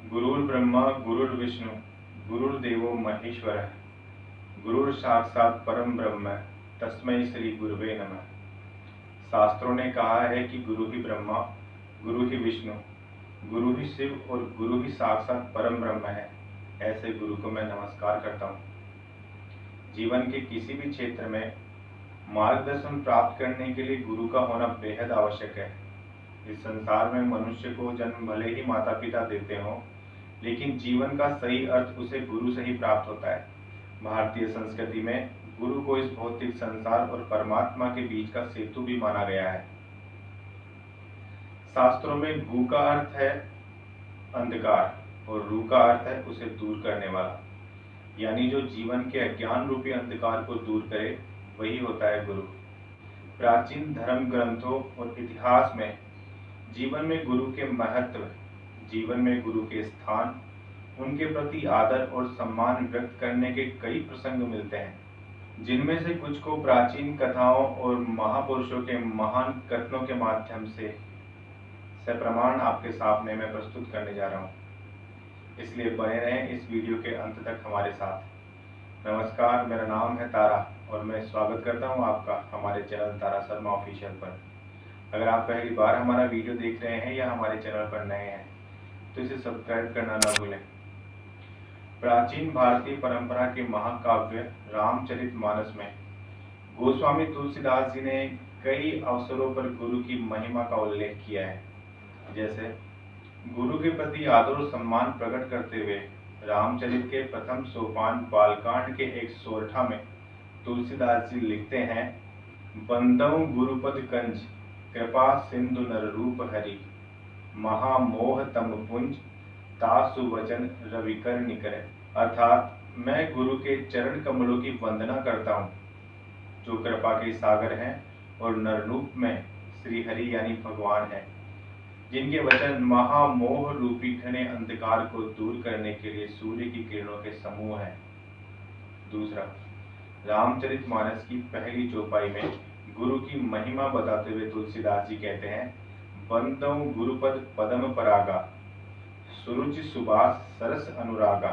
गुरुर्ब्रह्मा गुरुर्विष्णु गुरुर्देवो महेश्वरः गुरुर साक्षात परम ब्रह्म तस्मै श्री गुरुवे नमः। शास्त्रों ने कहा है कि गुरु ही ब्रह्मा, गुरु ही विष्णु, गुरु ही शिव और गुरु ही साक्षात परम ब्रह्म है। ऐसे गुरु को मैं नमस्कार करता हूँ। जीवन के किसी भी क्षेत्र में मार्गदर्शन प्राप्त करने के लिए गुरु का होना बेहद आवश्यक है। इस संसार में मनुष्य को जन्म भले ही माता पिता देते हों, लेकिन जीवन का सही अर्थ उसे गुरु से ही प्राप्त होता है। भारतीय संस्कृति में गुरु को इस भौतिक संसार और परमात्मा के बीच का सेतु भी माना गया है। शास्त्रों में गु का अर्थ है अंधकार और रू का अर्थ है उसे दूर करने वाला, यानी जो जीवन के अज्ञान रूपी अंधकार को दूर करे वही होता है गुरु। प्राचीन धर्म ग्रंथों और इतिहास में जीवन में गुरु के महत्व, जीवन में गुरु के स्थान, उनके प्रति आदर और सम्मान व्यक्त करने के कई प्रसंग मिलते हैं, जिनमें से कुछ को प्राचीन कथाओं और महापुरुषों के महान कथनों के माध्यम से सप्रमाण आपके सामने मैं प्रस्तुत करने जा रहा हूँ। इसलिए बने रहें इस वीडियो के अंत तक हमारे साथ। नमस्कार, मेरा नाम है तारा और मैं स्वागत करता हूँ आपका हमारे चैनल तारा शर्मा ऑफिशियल पर। अगर आप पहली बार हमारा वीडियो देख रहे हैं या हमारे चैनल पर नए हैं तो इसे सब्सक्राइब करना न भूलें। प्राचीन भारतीय परंपरा के महाकाव्य रामचरितमानस में गोस्वामी तुलसीदास जी ने कई अवसरों पर गुरु की महिमा का उल्लेख किया है। जैसे गुरु के प्रति आदर और सम्मान प्रकट करते हुए रामचरित के प्रथम सोपान बालकांड के एक सोरठा में तुलसीदास जी लिखते हैं, बंदऊ गुरुपद कंज कृपा सिंधु नर रूप हरि, महामोह तम पुंज तासु वचन रविकर निकरे। अर्थात मैं गुरु के चरण कमलों की वंदना करता हूँ, जो कृपा के सागर हैं और नररूप में श्री हरि यानी भगवान है, जिनके वचन महामोह रूपी घने अंधकार को दूर करने के लिए सूर्य की किरणों के समूह हैं। दूसरा, रामचरितमानस की पहली चौपाई में गुरु की महिमा बताते हुए तुलसीदास जी कहते हैं, बंदऊ गुरुपद पदम परागा, सुरुचि सुबास सरस अनुरागा,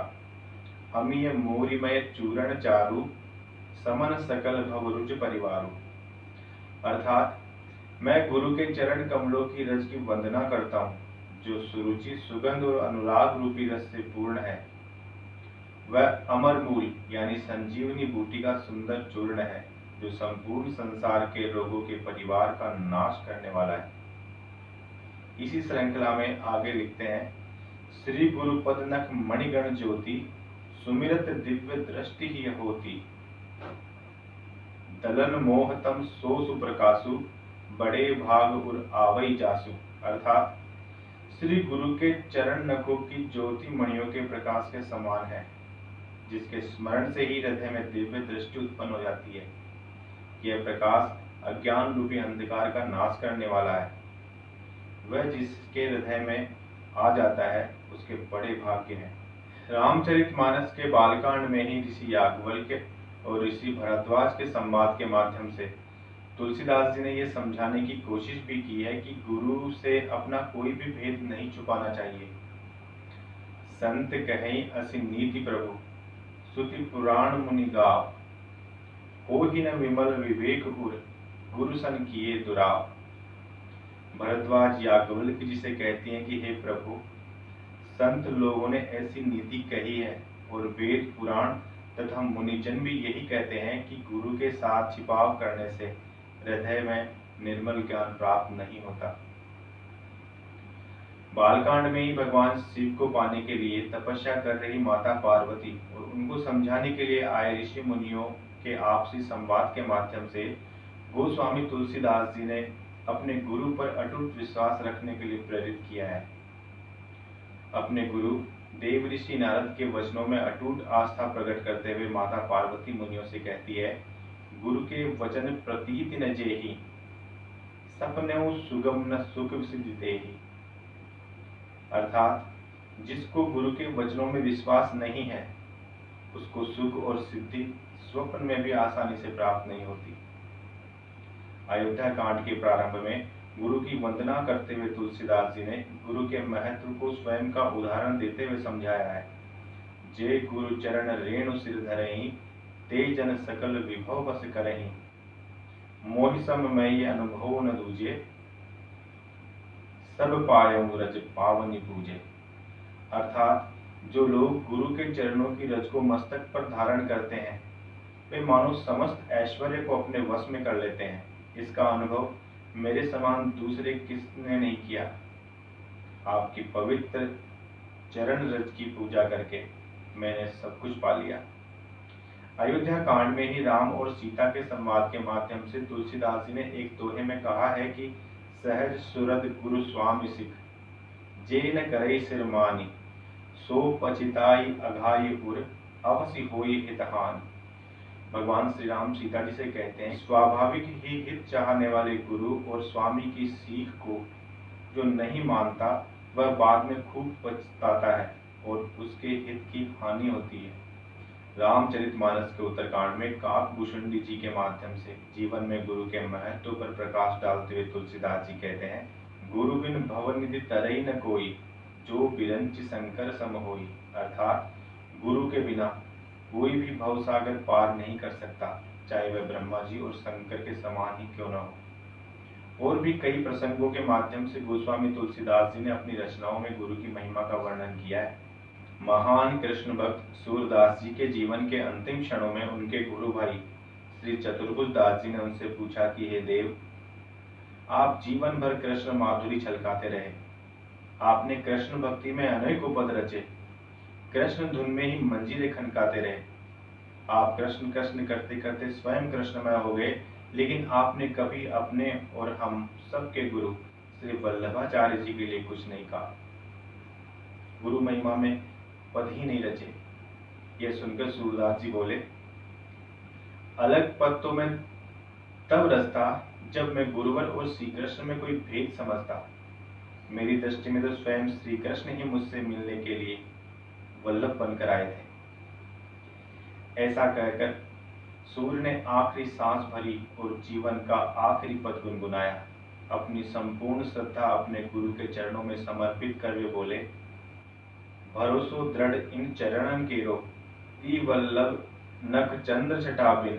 अमीय मोरिमय चूरण चारु, समन सकल भवरुज परिवारु। अर्थात मैं गुरु के चरण कमलों की रज की वंदना करता हूँ, जो सुरुचि सुगंध और अनुराग रूपी रस से पूर्ण है। वह अमर मूल यानी संजीवनी बूटी का सुंदर चूर्ण है, जो संपूर्ण संसार के रोगों के परिवार का नाश करने वाला है। इसी श्रृंखला में आगे लिखते हैं, श्री गुरुपद नख मणिगण ज्योति, सुमिरत दिव्य दृष्टि ही होती, दलन मोहतम सो सुप्रकाशु, बड़े भाग उर आवई जासु। अर्थात श्री गुरु के चरण नखों की ज्योति मणियों के प्रकाश के समान है, जिसके स्मरण से ही हृदय में दिव्य दृष्टि उत्पन्न हो जाती है। यह प्रकाश अज्ञान रूपी अंधकार का नाश करने वाला है। वह जिसके हृदय में आ जाता है उसके बड़े भाग्य हैं। रामचरितमानस के बालकांड में ही ऋषि याज्ञवल्क्य और ऋषि भरद्वाज के संवाद के माध्यम से तुलसीदास जी ने यह समझाने की कोशिश भी की है कि गुरु से अपना कोई भी भेद नहीं छुपाना चाहिए। संत कहीं असि नीति प्रभु, सुति पुराण मुनि गाव, हो ही न विमल विवेक उर, गुरु सन किए दुराव। भरद्वाज याज्ञवल्क्य जी से कहती हैं कि हे प्रभु, संत लोगों ने ऐसी नीति कही है और वेद पुराण तथा मुनिजन भी यही कहते हैं कि गुरु के साथ छिपाव करने से हृदय में निर्मल ज्ञान प्राप्त नहीं होता। बालकांड में ही भगवान शिव को पाने के लिए तपस्या कर रही माता पार्वती और उनको समझाने के लिए आए ऋषि मुनियों के आपसी संवाद के माध्यम से गोस्वामी तुलसीदास जी ने अपने गुरु पर अटूट विश्वास रखने के लिए प्रेरित किया है। अपने गुरु देव ऋषि नारद के वचनों में अटूट आस्था प्रकट करते हुए माता पार्वती मुनियों से कहती है, गुरु के वचन प्रतीति न जेहि, सपनेउ सुगम न सुख सिद्धि देहि। अर्थात जिसको गुरु के वचनों में विश्वास नहीं है, उसको सुख और सिद्धि स्वप्न में भी आसानी से प्राप्त नहीं होती। अयोध्या कांड के प्रारंभ में गुरु की वंदना करते हुए तुलसीदास जी ने गुरु के महत्व को स्वयं का उदाहरण देते हुए समझाया है। जे गुरु चरण रेणु सिर धरहि, ते जन सकल विभव बस करहि। मोहि सम मैं अनुभव न दूजे, सब पायऊ रज पावनी पूजे। अर्थात जो लोग गुरु के चरणों की रज को मस्तक पर धारण करते हैं, वे मानो समस्त ऐश्वर्य को अपने वश में कर लेते हैं। इसका अनुभव मेरे समान दूसरे किसने नहीं किया। आपकी पवित्र चरण रज की पूजा करके मैंने सब कुछ पा लिया। अयोध्या कांड में ही राम और सीता के संवाद के माध्यम से तुलसीदास जी ने एक दोहे में कहा है कि सहज सुरद गुरु स्वामी सिख, जे न करे सिर मानी, सो पचिताई अघाई उर, अवसि होई हितहान। भगवान श्री राम सीता जी से कहते हैं, स्वाभाविक ही हित चाहने वाले गुरु और स्वामी की सीख को जो नहीं मानता, वह बाद में खूब पछताता है और उसके हित की हानि होती है। रामचरितमानस के उत्तरकांड में काकभूषुंडी जी के माध्यम से जीवन में गुरु के महत्व पर प्रकाश डालते हुए तुलसीदास जी कहते हैं, गुरु बिन भवनिधि तरई न कोई, जो बिरंच शंकर सम होई। अर्थात गुरु के बिना कोई भी भवसागर पार नहीं कर सकता, चाहे वह ब्रह्मा जी और शंकर के समान ही क्यों न हो। और भी कई प्रसंगों के माध्यम से गोस्वामी तुलसीदास जी ने अपनी रचनाओं में गुरु की महिमा का वर्णन किया है। महान कृष्ण भक्त सूरदास जी के जीवन के अंतिम क्षणों में उनके गुरु भाई श्री चतुर्भुज दास जी ने उनसे पूछा कि हे देव, आप जीवन भर कृष्ण माधुरी छलकाते रहे, आपने कृष्ण भक्ति में अनेकों पद रचे, कृष्ण धुन में ही मंजीरे खनकाते रहे, आप कृष्ण कृष्ण करते करते स्वयं कृष्णमय हो गए, लेकिन आपने कभी अपने और हम सबके गुरु श्री वल्लभाचार्य जी के लिए कुछ नहीं कहा। गुरु महिमा में पद ही नहीं रचे। यह सुनकर सूरदास जी बोले, अलग पद तो मैं तब रचता जब मैं गुरुवर और श्री कृष्ण में कोई भेद समझता। मेरी दृष्टि में तो स्वयं श्री कृष्ण ही मुझसे मिलने के लिए वल्लभ बनकर आए थे। ऐसा कहकर सूर्य ने आखिरी सांस भरी और जीवन का आखिरी पद गुनगुनाया। अपनी संपूर्ण श्रद्धा अपने गुरु के चरणों में समर्पित कर वे बोले, भरोसो दृढ़ इन चरणन केरो, ती वल्लभ नख चंद्र छटा बिन,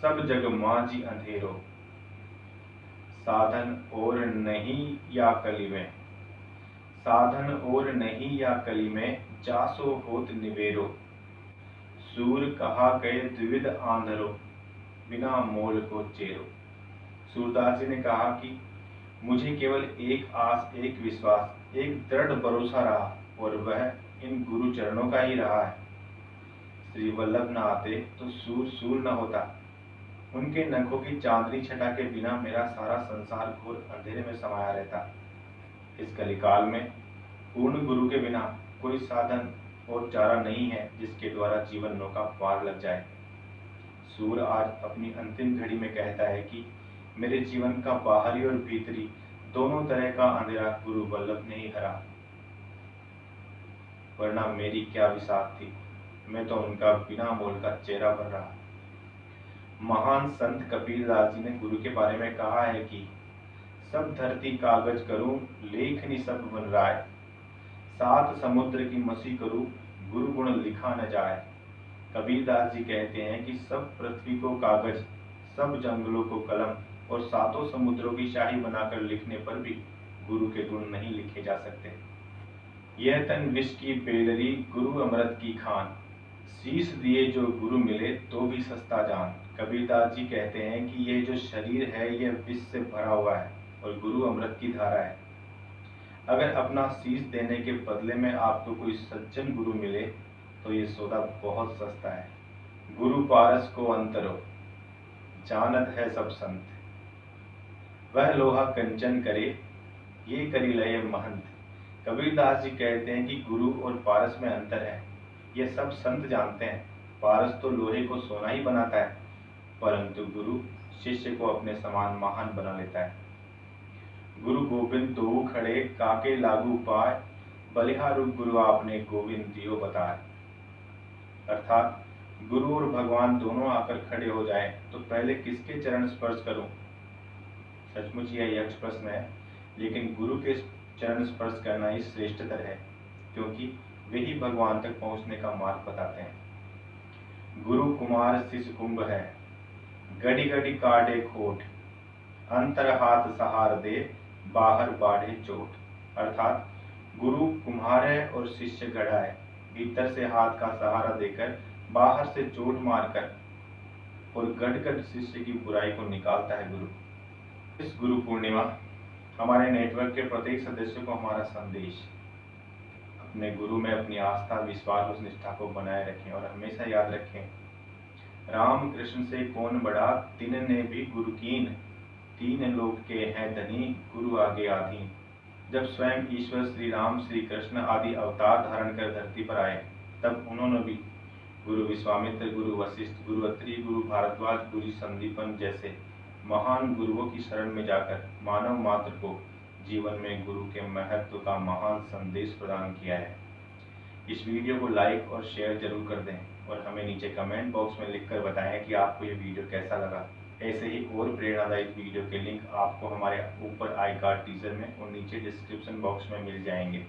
सब जग मांझी अंधेरो। साधन और नहीं या कली में, साधन और नहीं या कली में, जासो होत निवेरो। सूर कहा गए द्विविध आंधरो, बिना मोल को चेरो। सूरदास जी ने कहा कि मुझे केवल एक आस, एक विश्वास, एक दृढ़ भरोसा रहा और वह इन गुरु चरणों का ही रहा है। श्री वल्लभ न आते तो सूर सूर न होता। उनके नखों की चांदनी छटा के बिना मेरा सारा संसार घोर अंधेरे में समाया रहता। इस कलिकाल में पूर्ण गुरु के बिना कोई साधन और चारा नहीं है जिसके द्वारा जीवन नौका पार लग जाए। सूर आज अपनी अंतिम घड़ी में कहता है कि मेरे जीवन का बाहरी और भीतरी दोनों तरह का अंधेरा गुरु वल्लभ ने ही हरा, वरना मेरी क्या विसाख थी, मैं तो उनका बिना मोल का चेहरा भर रहा। महान संत कबीरदास जी ने गुरु के बारे में कहा है कि सब धरती कागज करूं, लेखनी सब बन राय, सात समुद्र की मसी करूं, गुरु गुण लिखा न जाए। कबीरदास जी कहते हैं कि सब पृथ्वी को कागज, सब जंगलों को कलम और सातों समुद्रों की शाही बनाकर लिखने पर भी गुरु के गुण नहीं लिखे जा सकते। यह तन विष की बेलरी, गुरु अमृत की खान, शीश दिए जो गुरु मिले तो भी सस्ता जान। कबीरदास जी कहते हैं कि यह जो शरीर है यह विष से भरा हुआ है और गुरु अमृत की धारा है। अगर अपना शीश देने के बदले में आपको कोई सज्जन गुरु मिले तो ये सौदा बहुत सस्ता है। गुरु पारस को अंतरो, जानत है सब संत, वह लोहा कंचन करे, ये करी लय महंत। कबीरदास जी कहते हैं कि गुरु और पारस में अंतर है, ये सब संत जानते हैं। पारस तो लोहे को सोना ही बनाता है, परंतु गुरु शिष्य को अपने समान महान बना लेता है। गुरु गोविंद दो खड़े, काके लागू पाए, बलिहारु गुरु आपने गोविंद दियो बताए। अर्थात गुरु और भगवान दोनों आकर खड़े हो जाएं तो पहले किसके चरण स्पर्श करूं? सचमुच यह यक्ष प्रश्न है, लेकिन गुरु के चरण स्पर्श करना ही श्रेष्ठतर है, क्योंकि वे ही भगवान तक पहुंचने का मार्ग बताते हैं। गुरु कुमार शिष्य कुंभ है, गड़ी गड़ी काटे खोट, अंतर हाथ सहार दे, बाहर बाढ़े चोट। अर्थात गुरु कुम्हार है और शिष्य घड़ा है। भीतर से हाथ का सहारा देकर, बाहर से चोट मारकर और गढ़ शिष्य की बुराई को निकालता है गुरु। इस गुरु पूर्णिमा हमारे नेटवर्क के प्रत्येक सदस्य को हमारा संदेश, अपने गुरु में अपनी आस्था, विश्वास और निष्ठा को बनाए रखें और हमेशा याद रखें, राम कृष्ण से कौन बड़ा, तिन ने भी गुरु कीन, तीन लोक के हैं धनी, गुरु आगे आधीन। जब स्वयं ईश्वर श्री राम, श्री कृष्ण आदि अवतार धारण कर धरती पर आए, तब उन्होंने भी गुरु विश्वामित्र, गुरु वशिष्ठ, गुरु अत्रि, गुरु भारद्वाज, गुरु संदीपन जैसे महान गुरुओं की शरण में जाकर मानव मात्र को जीवन में गुरु के महत्व का महान संदेश प्रदान किया है। इस वीडियो को लाइक और शेयर जरूर कर दें और हमें नीचे कमेंट बॉक्स में लिखकर बताएं कि आपको ये वीडियो कैसा लगा। ऐसे ही और प्रेरणादायक वीडियो के लिंक आपको हमारे ऊपर आई कार्ड टीजर में और नीचे डिस्क्रिप्शन बॉक्स में मिल जाएंगे।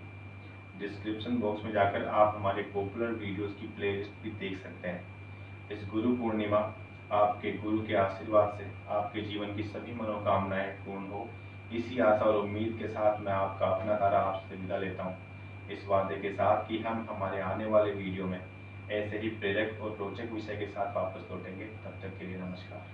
डिस्क्रिप्शन बॉक्स में जाकर आप हमारे पॉपुलर वीडियोस की प्लेलिस्ट भी देख सकते हैं। इस गुरु पूर्णिमा आपके गुरु के आशीर्वाद से आपके जीवन की सभी मनोकामनाएं पूर्ण हो, इसी आशा और उम्मीद के साथ मैं आपका अपना तारा आपसे विदा लेता हूँ, इस वादे के साथ कि हम हमारे आने वाले वीडियो में ऐसे ही प्रेरक और रोचक विषय के साथ वापस लौटेंगे। तब तक के लिए नमस्कार।